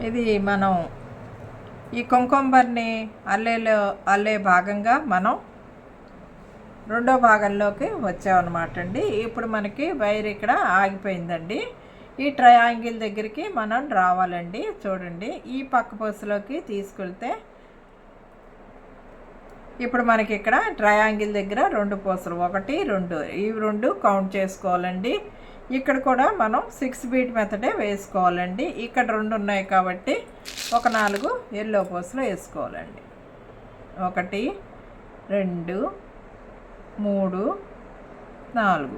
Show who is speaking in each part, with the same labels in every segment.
Speaker 1: ఇది మనం ఈ కుంకుమబర్ని అల్లే భాగంగా మనం రెండో భాగంలోకి వచ్చామన్నమాట అండి. ఇప్పుడు మనకి వైర్ ఇక్కడ ఆగిపోయిందండి. ఈ ట్రయాంగిల్ దగ్గరికి మనం రావాలండి. చూడండి, ఈ పక్క పూసలోకి తీసుకెళ్తే ఇప్పుడు మనకి ఇక్కడ ట్రయాంగిల్ దగ్గర 2 పూసలు, 1 2 ఇవి 2 కౌంట్ చేసుకోవాలండి. ఇక్కడ కూడా మనం 6 బీట్ మెథడే వేసుకోవాలండి. ఇక్కడ 2 ఉన్నాయి కాబట్టి ఒక 4 ఎల్లో పూసలు వేసుకోవాలండి. 1 2 3 4.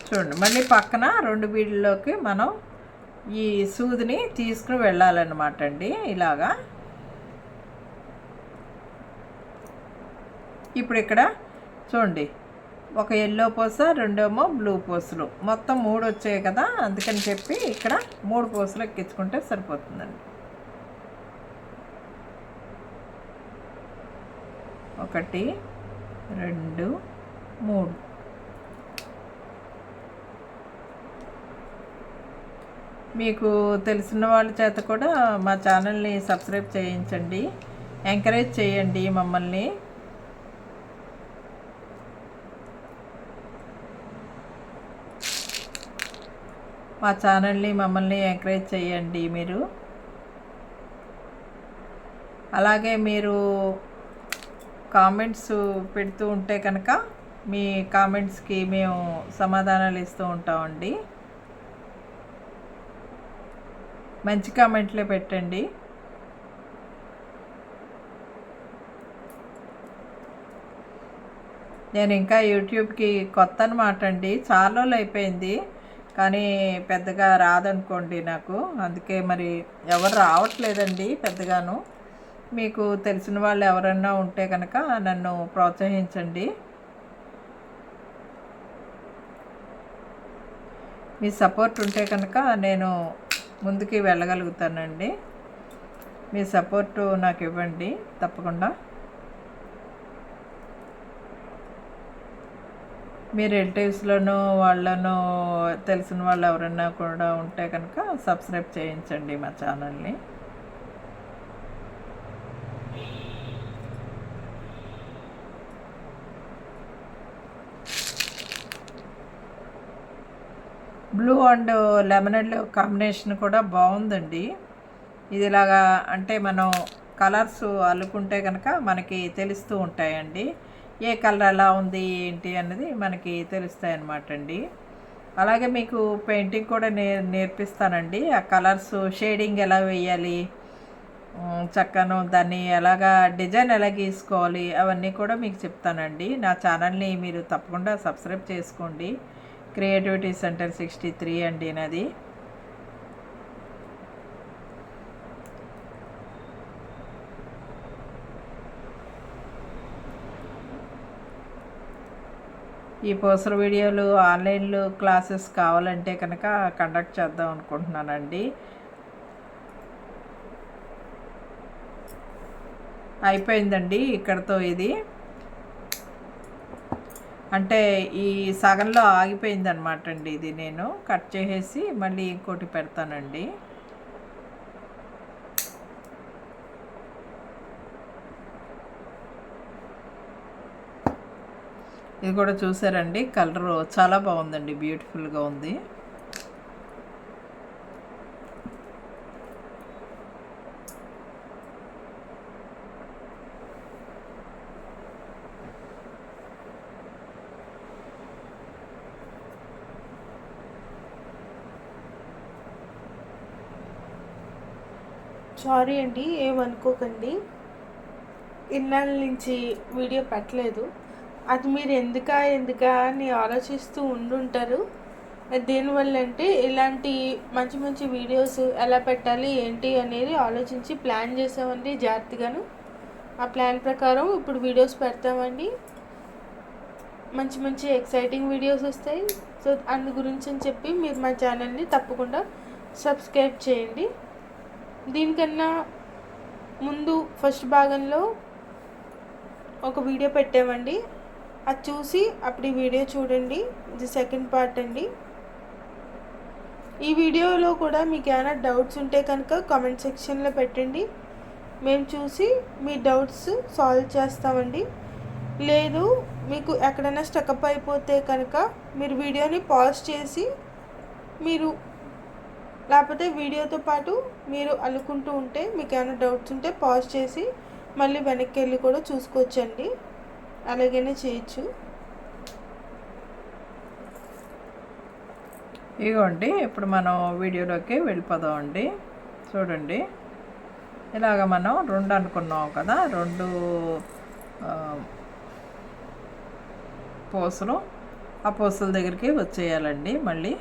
Speaker 1: చూడండి, మళ్ళీ పక్కన 2 బీడ్లోకి మనం ఈ సూదిని తీసుకుని వెళ్ళాలన్నమాట అండి. ఇలాగా ఇప్పుడు ఇక్కడ చూడండి, ఒక ఎల్లో పూస, 2 బ్లూ పూసలు, మొత్తం 3 వచ్చాయి కదా. అందుకని చెప్పి ఇక్కడ 3 పూసలు ఎక్కించుకుంటే సరిపోతుందండి. 1 2 3. మీకు తెలిసిన వాళ్ళ చేత కూడా మా ఛానల్ని సబ్స్క్రైబ్ చేయించండి, ఎంకరేజ్ చేయండి మమ్మల్ని. మా ఛానల్ని మమ్మల్ని ఎంకరేజ్ చేయండి మీరు. అలాగే మీరు కామెంట్స్ పెడుతూ ఉంటే కనుక మీ కామెంట్స్కి మేము సమాధానాలు ఇస్తూ ఉంటామండి. మంచి కామెంట్లే పెట్టండి. నేను ఇంకా యూట్యూబ్కి కొత్త అనమాట అండి. చాలా రోజులు అయిపోయింది, కానీ పెద్దగా రాదనుకోండి నాకు. అందుకే మరి ఎవరు రావట్లేదండి పెద్దగాను. మీకు తెలిసిన వాళ్ళు ఎవరన్నా ఉంటే కనుక నన్ను ప్రోత్సహించండి. మీ సపోర్ట్ ఉంటే కనుక నేను ముందుకి వెళ్ళగలుగుతానండి. మీ సపోర్టు నాకు ఇవ్వండి తప్పకుండా. మీ రిలేటివ్స్లోనూ వాళ్ళను తెలిసిన వాళ్ళు ఎవరైనా కూడా ఉంటే కనుక సబ్స్క్రైబ్ చేయించండి మా ఛానల్ని. బ్లూ అండ్ లెమన్ కాంబినేషన్ కూడా బాగుందండి. ఇది ఇలాగా అంటే మనం కలర్స్ అల్లుకుంటే కనుక మనకి తెలుస్తూ ఉంటాయండి. ఏ కలర్ ఎలా ఉంది ఏంటి అన్నది మనకి తెలుస్తాయి అన్నమాట అండి. అలాగే మీకు పెయింటింగ్ కూడా నేర్పిస్తానండి. ఆ కలర్స్ షేడింగ్ ఎలా వేయాలి, చక్కను దాన్ని ఎలాగా డిజైన్ ఎలా గీసుకోవాలి అవన్నీ కూడా మీకు చెప్తానండి. నా ఛానల్ని మీరు తప్పకుండా సబ్స్క్రైబ్ చేసుకోండి. క్రియేటివిటీ సెంటర్ 63 అండి నాది. ఈ పూసల వీడియోలు ఆన్లైన్లో క్లాసెస్ కావాలంటే కనుక కండక్ట్ చేద్దాం అనుకుంటున్నానండి. అయిపోయిందండి ఇక్కడతో. ఇది అంటే ఈ సగంలో ఆగిపోయింది అనమాట అండి. ఇది నేను కట్ చేసేసి మళ్ళీ ఇంకోటి పెడతానండి. ఇది కూడా చూసారండి, కలర్ చాలా బాగుందండి, బ్యూటిఫుల్గా ఉంది.
Speaker 2: సారీ అండి, ఏమనుకోకండి. ఇన్నాళ్ళ నుంచి వీడియో పెట్టలేదు. అది మీరు ఎందుకా అని ఆలోచిస్తూ ఉండుంటారు. దేనివల్ల అంటే ఇలాంటి మంచి మంచి వీడియోస్ ఎలా పెట్టాలి ఏంటి అనేది ఆలోచించి ప్లాన్ చేసామండి జాగ్రత్తగాను. ఆ ప్లాన్ ప్రకారం ఇప్పుడు వీడియోస్ పెడతామండి. మంచి మంచి ఎక్సైటింగ్ వీడియోస్ వస్తాయి. సో అందు గురించి అని చెప్పి మీరు మా ఛానల్ని తప్పకుండా సబ్స్క్రైబ్ చేయండి. దీనికన్నా ముందు ఫస్ట్ భాగంలో ఒక వీడియో పెట్టామండి, అది చూసి అప్పుడు ఈ వీడియో చూడండి. ఇది సెకండ్ పార్ట్ అండి. ఈ వీడియోలో కూడా మీకు ఏమైనా డౌట్స్ ఉంటే కనుక కామెంట్ సెక్షన్లో పెట్టండి, మేము చూసి మీ డౌట్స్ సాల్వ్ చేస్తామండి. లేదు మీకు ఎక్కడైనా స్టకప్ అయిపోతే కనుక మీరు వీడియోని పాజ్ చేసి మీరు లేకపోతే వీడియోతో పాటు మీరు అల్లుకుంటూ ఉంటే మీకు ఏమైనా డౌట్స్ ఉంటే పాజ్ చేసి మళ్ళీ వెనక్కి వెళ్ళి కూడా చూసుకోవచ్చండి, అలాగైనా చేయొచ్చు.
Speaker 1: ఇగోండి ఇప్పుడు మనం వీడియోలోకి వెళ్ళిపోదామండి. చూడండి, ఇలాగ మనం 2 అనుకున్నాం కదా, 2 పూసలు ఆ పూసల దగ్గరికి వచ్చేయాలండి. మళ్ళీ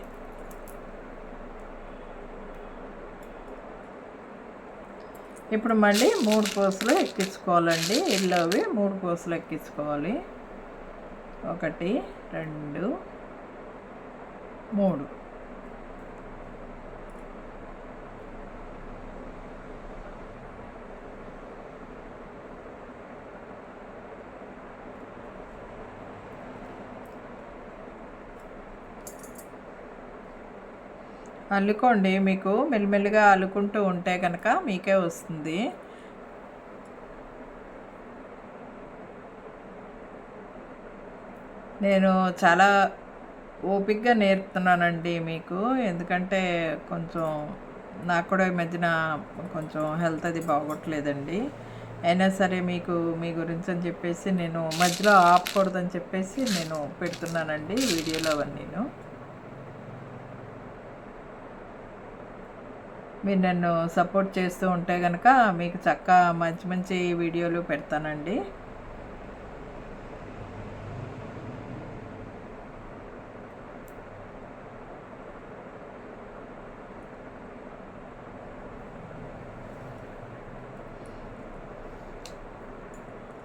Speaker 1: ఇప్పుడు మళ్ళీ 3 పూసలు ఎక్కించుకోవాలండి. ఇల్లోవి 3 పూసలు ఎక్కించుకోవాలి. 1 2 3. అల్లుకోండి, మీకు మెల్లిమెల్లిగా అల్లుకుంటూ ఉంటే కనుక మీకే వస్తుంది. నేను చాలా ఓపికగా నేర్పుతున్నానండి మీకు, ఎందుకంటే కొంచెం నాకు కూడా ఈ మధ్యన కొంచెం హెల్త్ అది బాగోట్లేదండి. అయినా సరే మీకు మీ గురించి అని చెప్పేసి నేను మధ్యలో ఆపకూడదని చెప్పేసి నేను పెడుతున్నానండి వీడియోలో అవన్నీను. మీరు నన్ను సపోర్ట్ చేస్తూ ఉంటే కనుక మీకు చక్కగా మంచి మంచి వీడియోలు పెడతానండి.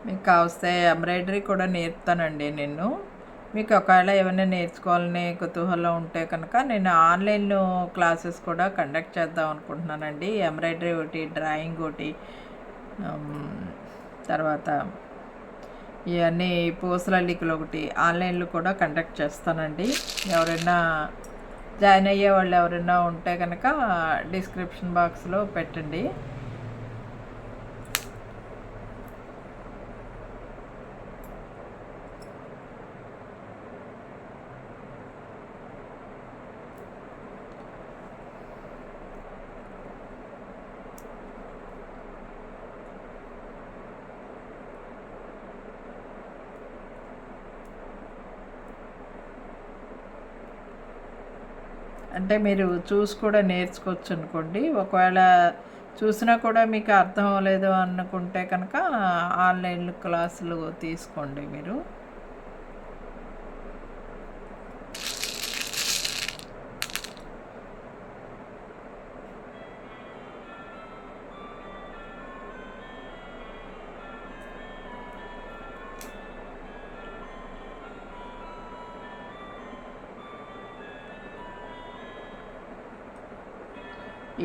Speaker 1: మీకు కావస్తే ఎంబ్రాయిడరీ కూడా నేర్పుతానండి నేను. మీకు ఒకవేళ ఏమైనా నేర్చుకోవాలని కుతూహలం ఉంటే కనుక నేను ఆన్లైన్లో క్లాసెస్ కూడా కండక్ట్ చేద్దాం అనుకుంటున్నానండి. ఎంబ్రాయిడరీ ఒకటి, డ్రాయింగ్ ఒకటి, తర్వాత ఇవన్నీ పూసల అల్లికలు ఒకటి ఆన్లైన్లో కూడా కండక్ట్ చేస్తానండి. ఎవరైనా జాయిన్ అయ్యే వాళ్ళు ఎవరైనా ఉంటే కనుక డిస్క్రిప్షన్ బాక్స్లో పెట్టండి. అంటే మీరు చూసి కూడా నేర్చుకోవచ్చు అనుకోండి. ఒకవేళ చూసినా కూడా మీకు అర్థం అవ్వలేదు అనుకుంటే కనుక ఆన్లైన్ క్లాసులు తీసుకోండి మీరు.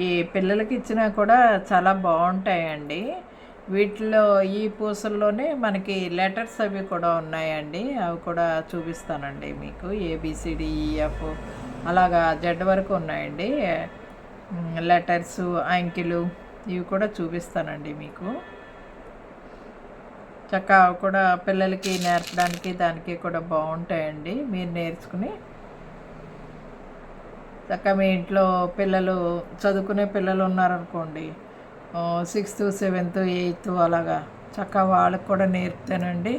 Speaker 1: ఈ పిల్లలకి ఇచ్చినా కూడా చాలా బాగుంటాయండి. వీటిలో ఈ పూసల్లోనే మనకి లెటర్స్ అవి కూడా ఉన్నాయండి, అవి కూడా చూపిస్తానండి మీకు. ABCDEF అలాగా జెడ్ వరకు ఉన్నాయండి లెటర్స్, అంకెలు, ఇవి కూడా చూపిస్తానండి మీకు. చక్కగా అవి కూడా పిల్లలకి నేర్పడానికి దానికి కూడా బాగుంటాయండి. మీరు నేర్చుకుని చక్కగా మీ ఇంట్లో పిల్లలు చదువుకునే పిల్లలు ఉన్నారనుకోండి, 6th 7th 8th అలాగా, చక్కగా వాళ్ళకి కూడా నేర్పుతానండి.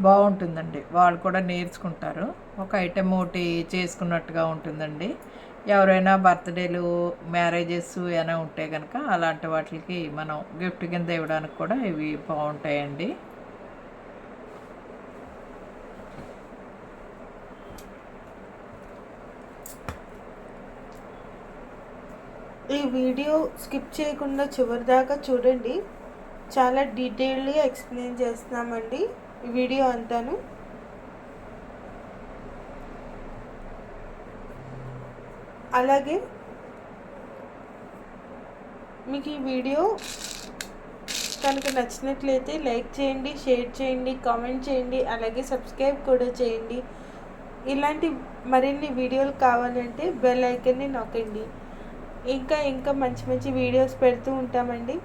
Speaker 1: బాగుంటుందండి, వాళ్ళు కూడా నేర్చుకుంటారు. ఒక ఐటెం ఒకటి చేసుకున్నట్టుగా ఉంటుందండి. ఎవరైనా బర్త్డేలు, మ్యారేజెస్ ఏమైనా ఉంటే కనుక అలాంటి వాటికి మనం గిఫ్ట్ కింద ఇవ్వడానికి కూడా ఇవి బాగుంటాయండి.
Speaker 2: ఈ వీడియో స్కిప్ చేయకుండా చివరి దాకా చూడండి, చాలా డీటెయిల్గా ఎక్స్ప్లెయిన్ చేస్తున్నామండి ఈ వీడియో అంతాను. అలాగే మీకు ఈ వీడియో కనుక నచ్చినట్లయితే లైక్ చేయండి, షేర్ చేయండి, కామెంట్ చేయండి, అలాగే సబ్స్క్రైబ్ కూడా చేయండి. ఇలాంటి మరిన్ని వీడియోలు కావాలంటే బెల్ ఐకాన్ని నొక్కండి. ఇంకా మంచి మంచి వీడియోస్ పెడుతూ ఉంటామండి.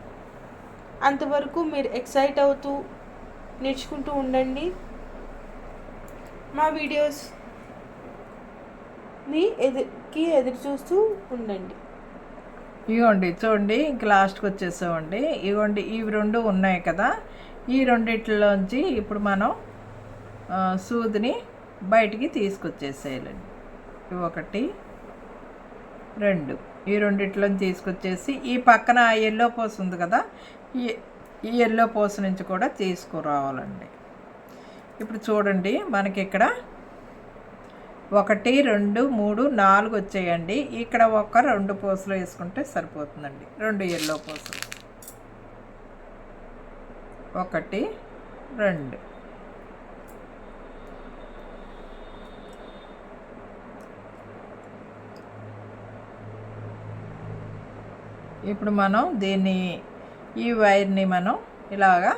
Speaker 2: అంతవరకు మీరు ఎక్సైట్ అవుతూ నేర్చుకుంటూ ఉండండి. మా వీడియోస్ని ఎదురు చూస్తూ ఉండండి.
Speaker 1: ఇవ్వండి చూడండి, ఇంక లాస్ట్కి వచ్చేసామండి. ఇవ్వండి, ఇవి రెండు ఉన్నాయి కదా, ఈ రెండిట్లోంచి ఇప్పుడు మనం సూదిని బయటికి తీసుకొచ్చేసేయాలండి. ఒకటి, రెండు, ఈ రెండిట్లోని తీసుకొచ్చేసి ఈ పక్కన ఎల్లో పోస్ ఉంది కదా, ఈ ఎల్లో పోస్ నుంచి కూడా తీసుకురావాలండి. ఇప్పుడు చూడండి, మనకి ఇక్కడ 1, 2, 3, 4 వచ్చాయండి. ఇక్కడ ఒక 2 పూసలు వేసుకుంటే సరిపోతుందండి. 2 ఎల్లో పూసలు, 1, 2. ఇప్పుడు మనం దీన్ని, ఈ వైర్ని మనం ఇలాగా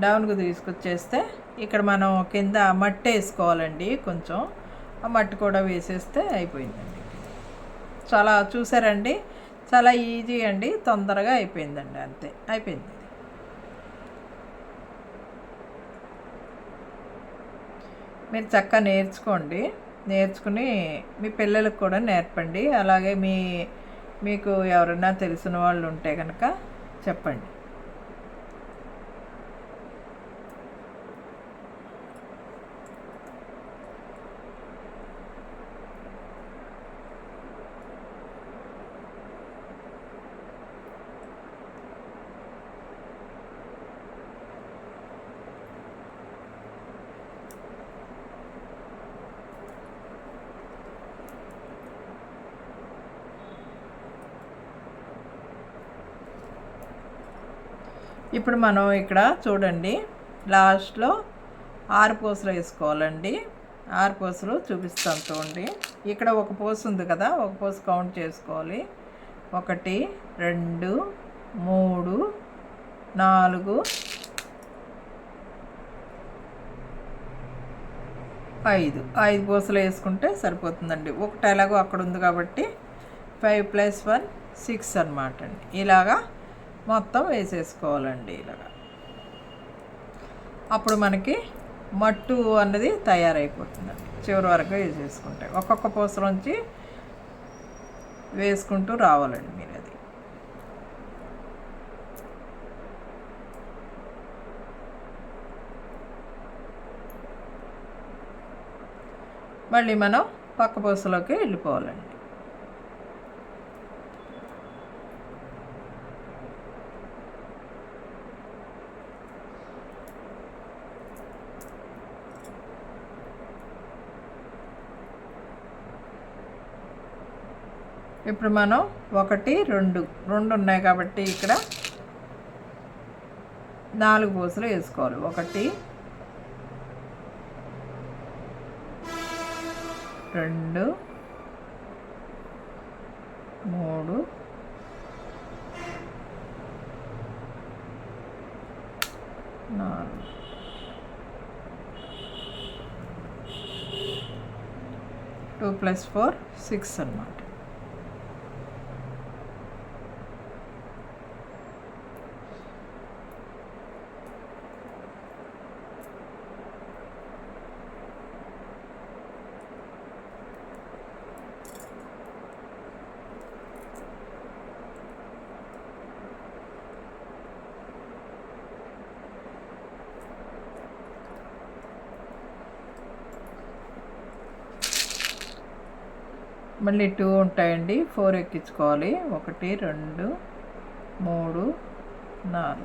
Speaker 1: డౌన్కు తీసుకొచ్చేస్తే ఇక్కడ మనం కింద మట్టి వేసుకోవాలండి. కొంచెం ఆ మట్టి కూడా వేసేస్తే అయిపోయిందండి. చాలా చూసారండి, చాలా ఈజీ అండి, తొందరగా అయిపోయిందండి. అంతే, అయిపోయింది. మీరు చక్కగా నేర్చుకుని మీ పిల్లలకు కూడా నేర్పండి. అలాగే మీకు ఎవరైనా తెలిసిన వాళ్ళు ఉంటే కనుక చెప్పండి. ఇప్పుడు మనం ఇక్కడ చూడండి, లాస్ట్లో 6 పూసలు వేసుకోవాలండి. 6 పూసలు చూపిస్తాను చూడండి. ఇక్కడ ఒక పూస ఉంది కదా, ఒక పూస కౌంట్ చేసుకోవాలి. 1, 2, 3, 4, 5 పూసలు వేసుకుంటే సరిపోతుందండి. ఒకటి ఎలాగో అక్కడ ఉంది కాబట్టి 5 + 1 6 అన్నమాట అండి. ఇలాగా మొత్తం వేసేసుకోవాలండి. ఇలాగా అప్పుడు మనకి మట్టు అన్నది తయారైపోతుందండి. చివరి వరకు వేసేసుకుంటే ఒక్కొక్క పూసలోంచి వేసుకుంటూ రావాలండి మీరు. అది మళ్ళీ మనం పక్క పూసలోకి వెళ్ళిపోవాలండి. ఇప్పుడు మనం 1, 2 ఉన్నాయి కాబట్టి ఇక్కడ 4 పూసలు వేసుకోవాలి. 1, 2, 3, 4. 2 + 4 6 అన్నమాట. మళ్ళీ 2 ఉంటాయండి, 4 ఎక్కించుకోవాలి. 1, 2, 3, 4.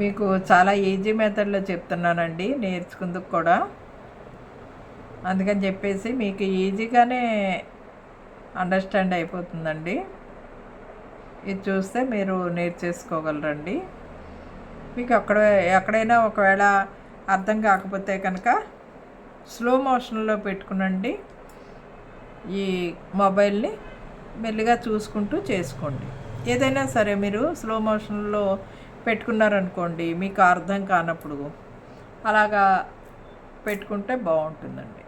Speaker 1: మీకు చాలా ఈజీ మెథడ్లో చెప్తున్నానండి, నేర్చుకుందుకు కూడా. అందుకని చెప్పేసి మీకు ఈజీగానే అండర్స్టాండ్ అయిపోతుందండి. ఇది చూస్తే మీరు నేర్చేసుకోగలరండి. మీకు ఎక్కడైనా ఒకవేళ అర్థం కాకపోతే కనుక స్లో మోషన్లో పెట్టుకునండి ఈ మొబైల్ని, మెల్లిగా చూసుకుంటూ చేసుకోండి. ఏదైనా సరే మీరు స్లో మోషన్లో పెట్టుకున్నారనుకోండి, మీకు అర్థం కానప్పుడు అలాగా పెట్టుకుంటే బాగుంటుందండి.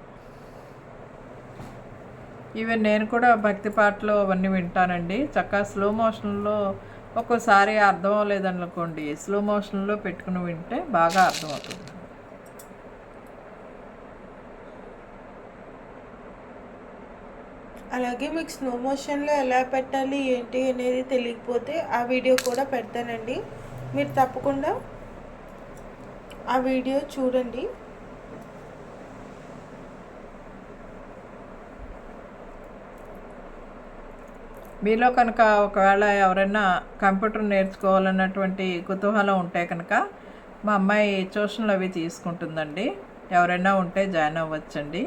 Speaker 1: ఈవెన్ నేను కూడా భక్తి పాటలు అవన్నీ వింటానండి. చక్కగా స్లో మోషన్లో ఒక్కోసారి అర్థం అవ్వలేదనుకోండి, స్లో మోషన్లో పెట్టుకుని వింటే బాగా అర్థమవుతుంది.
Speaker 2: అలాగే మీకు స్లో మోషన్లో ఎలా పెట్టాలి ఏంటి అనేది తెలియకపోతే ఆ వీడియో కూడా పెడతానండి. మీరు తప్పకుండా ఆ వీడియో చూడండి.
Speaker 1: మీలో కనుక ఒకవేళ ఎవరైనా కంప్యూటర్ నేర్చుకోవాలన్నటువంటి కుతూహలం ఉంటే కనుక మా అమ్మాయి ట్యూషన్లు అవి తీసుకుంటుందండి. ఎవరైనా ఉంటే జాయిన్ అవ్వచ్చండి.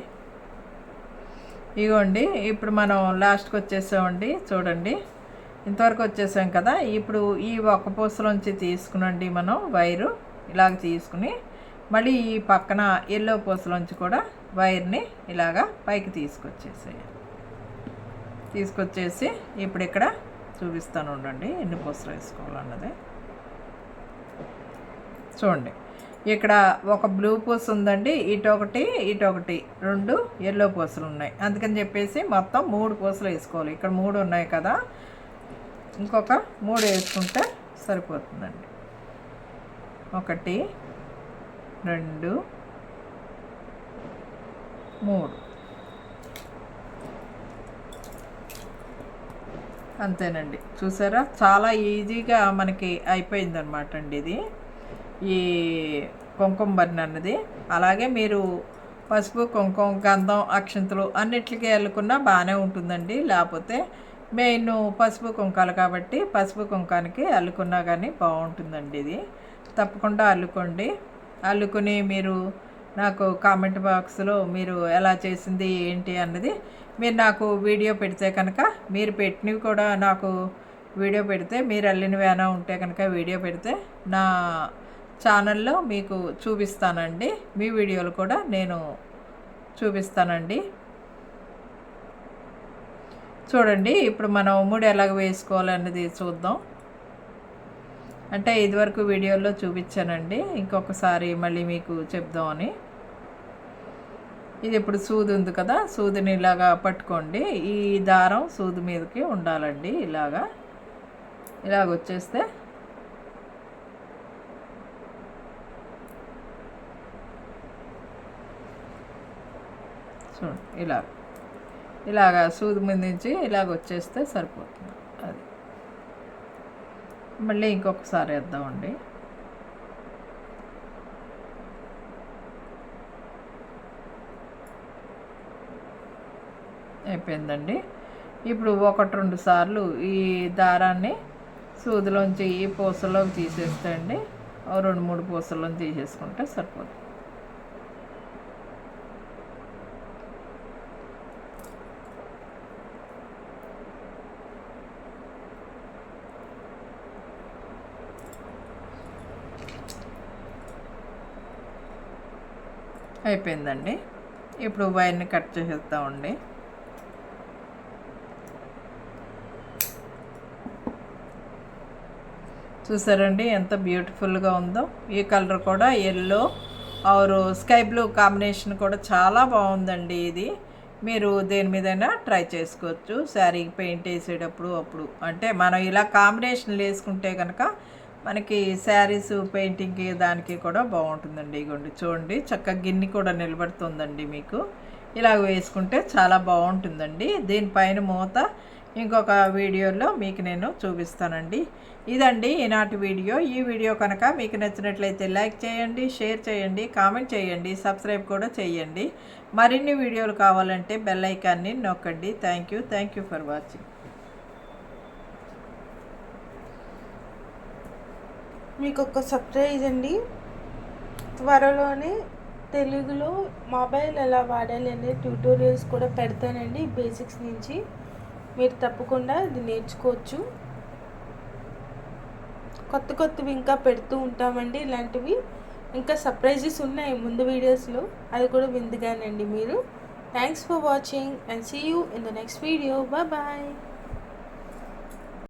Speaker 1: ఇగోండి, ఇప్పుడు మనం లాస్ట్కి వచ్చేసామండి. చూడండి, ఇంతవరకు వచ్చేసాం కదా. ఇప్పుడు ఈ ఒక పూసలోంచి తీసుకునండి మనం వైరు ఇలాగ తీసుకుని, మళ్ళీ ఈ పక్కన ఎల్లో పూసలోంచి కూడా వైర్ని ఇలాగా పైకి తీసుకొచ్చేసి ఇప్పుడు ఇక్కడ చూపిస్తాను ఉండండి ఎన్ని పూసలు వేసుకోవాలన్నది. చూడండి, ఇక్కడ ఒక బ్లూ పూస ఉందండి, ఇటొకటి 2 ఎల్లో పూసలు ఉన్నాయి. అందుకని చెప్పేసి మొత్తం 3 పూసలు వేసుకోవాలి. ఇక్కడ 3 ఉన్నాయి కదా, ఇంకొక 3 వేసుకుంటే సరిపోతుందండి. 1 2 3 అంతేనండి. చూసారా, చాలా ఈజీగా మనకి అయిపోయిందనమాట అండి ఇది, ఈ కుంకుమ బర్ని అన్నది. అలాగే మీరు పసుపు, కుంకుమ, గంధం, అక్షంతలు అన్నిటికీ అల్లుకున్నా బాగానే ఉంటుందండి. లేకపోతే మెయిన్ పసుపు కుంకాలు కాబట్టి పసుపు కుంకానికి అల్లుకున్నా కానీ బాగుంటుందండి. ఇది తప్పకుండా అల్లుకోండి. అల్లుకుని మీరు నాకు కామెంట్ బాక్స్లో మీరు ఎలా చేసింది ఏంటి అన్నది మీరు నాకు వీడియో పెడితే కనుక, మీరు పెట్టినవి కూడా నాకు వీడియో పెడితే, మీరు అల్లినవి ఏమైనా ఉంటే కనుక వీడియో పెడితే నా ఛానల్లో మీకు చూపిస్తానండి. మీ వీడియోలు కూడా నేను చూపిస్తానండి. చూడండి, ఇప్పుడు మనం ముడి ఎలాగ వేసుకోవాలన్నది చూద్దాం. అంటే ఇదివరకు వీడియోలో చూపించానండి, ఇంకొకసారి మళ్ళీ మీకు చెప్దామని. ఇది ఇప్పుడు సూది ఉంది కదా, సూదిని ఇలాగా పట్టుకోండి. ఈ దారం సూది మీదకి ఉండాలండి. ఇలాగ వచ్చేస్తే చూడండి, ఇలాగా సూది మీద నుంచి ఇలాగ వచ్చేస్తే సరిపోతుంది. అది మళ్ళీ ఇంకొకసారి వేద్దామండి. అయిపోయిందండి. ఇప్పుడు 1-2 సార్లు ఈ దారాన్ని సూదిలోంచి ఈ పూసలోకి తీసేస్తే అండి, 2-3 పూసల్లోంచి తీసేసుకుంటే సరిపోతుంది. అయిపోయిందండి. ఇప్పుడు వైర్ని కట్ చేసేద్దామండి. చూసారండి ఎంత బ్యూటిఫుల్గా ఉందో. ఈ కలర్ కూడా yellow or sky blue combination కూడా చాలా బాగుందండి. ఇది మీరు దేని మీదైనా ట్రై చేసుకోవచ్చు. శారీకి పెయింట్ వేసేటప్పుడు అంటే మనం ఇలా కాంబినేషన్లు వేసుకుంటే కనుక మనకి శారీస్ పెయింటింగ్కి దానికి కూడా బాగుంటుందండి. ఇగోండి చూడండి, చక్కగా గిన్నె కూడా నిలబడుతుందండి. మీకు ఇలా వేసుకుంటే చాలా బాగుంటుందండి. దీనిపైన మూత ఇంకొక వీడియోలో మీకు నేను చూపిస్తానండి. ఇదండి ఈనాటి వీడియో. ఈ వీడియో కనుక మీకు నచ్చినట్లయితే లైక్ చేయండి, షేర్ చేయండి, కామెంట్ చేయండి, సబ్స్క్రైబ్ కూడా చేయండి. మరిన్ని వీడియోలు కావాలంటే బెల్ ఐకాన్ని నొక్కండి. Thank you for watching.
Speaker 2: మీకు ఒక సర్ప్రైజ్ అండి, త్వరలోనే తెలుగులో మొబైల్ ఎలా వాడాలి అనే ట్యూటోరియల్స్ కూడా పెడతానండి. బేసిక్స్ నుంచి మీరు తప్పకుండా ఇది నేర్చుకోవచ్చు. కొత్త కొత్తవి ఇంకా పెడుతూ ఉంటామండి. ఇలాంటివి ఇంకా సర్ప్రైజెస్ ఉన్నాయి ముందు వీడియోస్లో, అది కూడా విందుగానండి మీరు. Thanks for watching and see you in the next video. Bye.